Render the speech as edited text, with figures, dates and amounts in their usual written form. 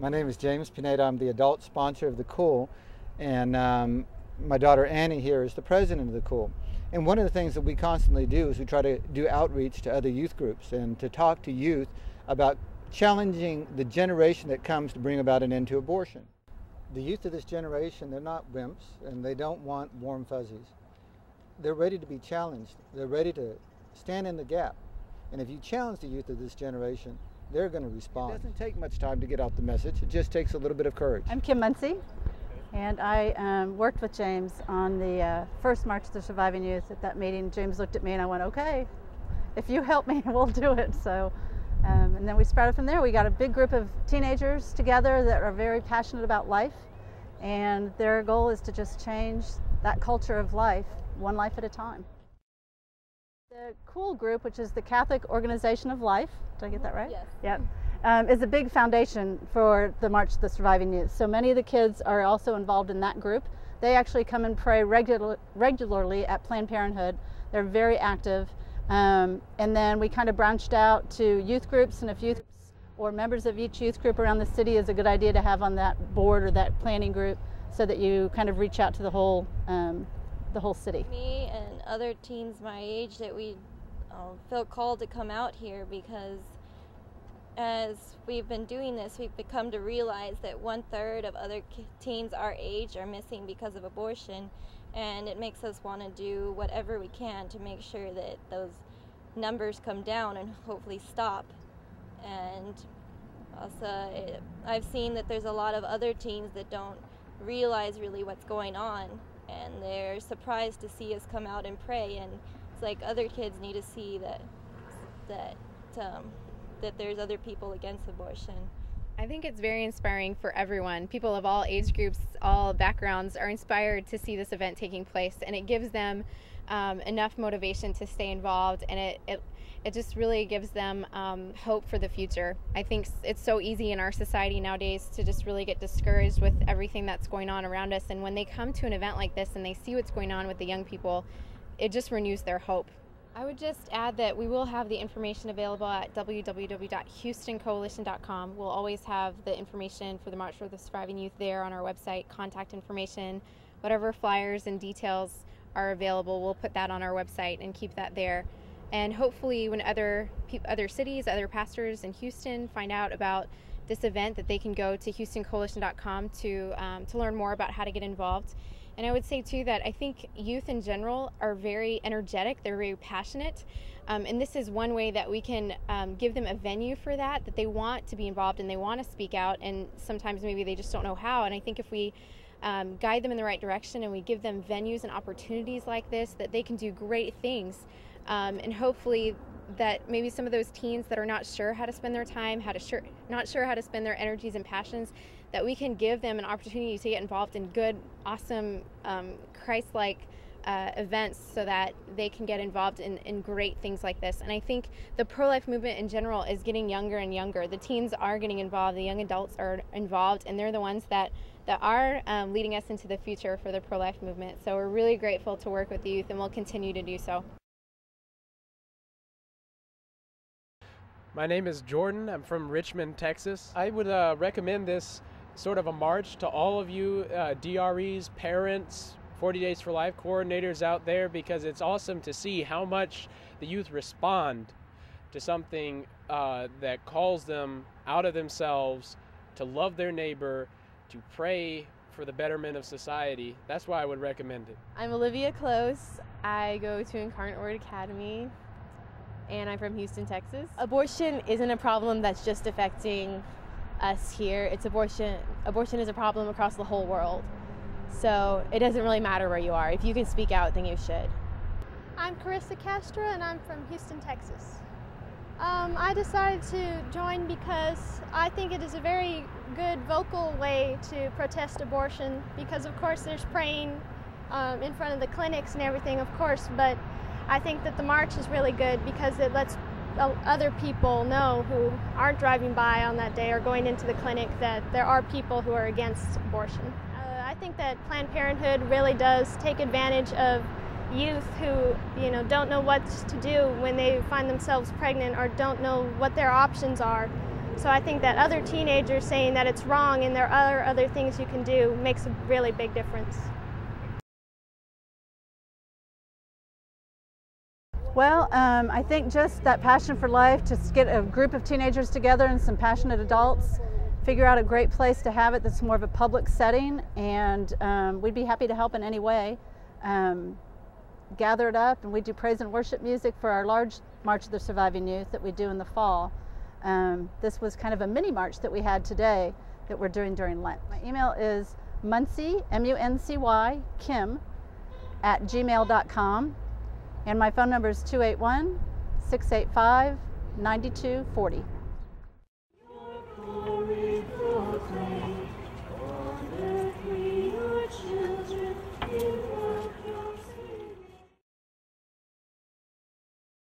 My name is James Pineda. I'm the adult sponsor of the COOL, and my daughter Annie here is the president of the COOL. And one of the things that we constantly do is we try to do outreach to other youth groups and to talk to youth about challenging the generation that comes to bring about an end to abortion. The youth of this generation, they're not wimps, and they don't want warm fuzzies. They're ready to be challenged. They're ready to stand in the gap. And if you challenge the youth of this generation, they're going to respond. It doesn't take much time to get out the message. It just takes a little bit of courage. I'm Kim Muncie, and I worked with James on the first March of the Surviving Youth. At that meeting, James looked at me and I went, okay, if you help me, we'll do it. So, and then we sprouted from there. We got a big group of teenagers together that are very passionate about life, and their goal is to just change that culture of life, one life at a time. The COOL group, which is the Catholic Organization of Life, did I get that right? Yes. Yep. Is a big foundation for the March of the Surviving Youth. So many of the kids are also involved in that group. They actually come and pray regularly at Planned Parenthood. They're very active. And then we kind of branched out to youth groups, and if youth or members of each youth group around the city is a good idea to have on that board or that planning group, so that you kind of reach out to the whole city. Me and other teens my age that we felt called to come out here because as we've been doing this, we've become to realize that 1/3 of other teens our age are missing because of abortion, and it makes us want to do whatever we can to make sure that those numbers come down and hopefully stop. And also I've seen that there's a lot of other teens that don't realize really what's going on, and they're surprised to see us come out and pray, and it's like other kids need to see that there's other people against abortion. I think it's very inspiring for everyone. People of all age groups, all backgrounds are inspired to see this event taking place, and it gives them enough motivation to stay involved, and it just really gives them hope for the future. I think it's so easy in our society nowadays to just really get discouraged with everything that's going on around us, and when they come to an event like this and they see what's going on with the young people, it just renews their hope. I would just add that we will have the information available at www.houstoncoalition.com. We'll always have the information for the March for the Surviving Youth there on our website, contact information, whatever flyers and details are available, we'll put that on our website and keep that there. And hopefully when other cities, other pastors in Houston find out about this event, that they can go to houstoncoalition.com to learn more about how to get involved. And I would say too that I think youth in general are very energetic, they're very passionate, and this is one way that we can give them a venue for that they want to be involved and they want to speak out, and sometimes maybe they just don't know how. And I think if we guide them in the right direction and we give them venues and opportunities like this, that they can do great things, and hopefully that maybe some of those teens that are not sure how to spend their time, not sure how to spend their energies and passions, that we can give them an opportunity to get involved in good, awesome, Christ-like events, so that they can get involved in great things like this. And I think the pro-life movement in general is getting younger and younger. The teens are getting involved, the young adults are involved, and they're the ones that are leading us into the future for the pro-life movement. So we're really grateful to work with the youth, and we'll continue to do so. My name is Jordan. I'm from Richmond, Texas. I would recommend this sort of a march to all of you DREs, parents, 40 Days for Life coordinators out there, because it's awesome to see how much the youth respond to something that calls them out of themselves, to love their neighbor, to pray for the betterment of society. That's why I would recommend it. I'm Olivia Close. I go to Incarnate Word Academy, and I'm from Houston, Texas. Abortion isn't a problem that's just affecting us here. Abortion is a problem across the whole world. So it doesn't really matter where you are. If you can speak out, then you should. I'm Karissa and I'm from Houston, Texas. I decided to join because I think it is a very good vocal way to protest abortion, because of course there's praying in front of the clinics and everything, of course, but I think that the march is really good because it lets other people know who aren't driving by on that day or going into the clinic that there are people who are against abortion. I think that Planned Parenthood really does take advantage of youth who, don't know what to do when they find themselves pregnant or don't know what their options are. So I think that other teenagers saying that it's wrong and there are other things you can do makes a really big difference. Well, I think just that passion for life, to get a group of teenagers together and some passionate adults, figure out a great place to have it that's more of a public setting, and we'd be happy to help in any way. Gather it up, and we do praise and worship music for our large March of the Surviving Youth that we do in the fall. This was kind of a mini march that we had today that we're doing during Lent. My email is Muncie, M-U-N-C-Y, Kim, @gmail.com. And my phone number is 281-685-9240.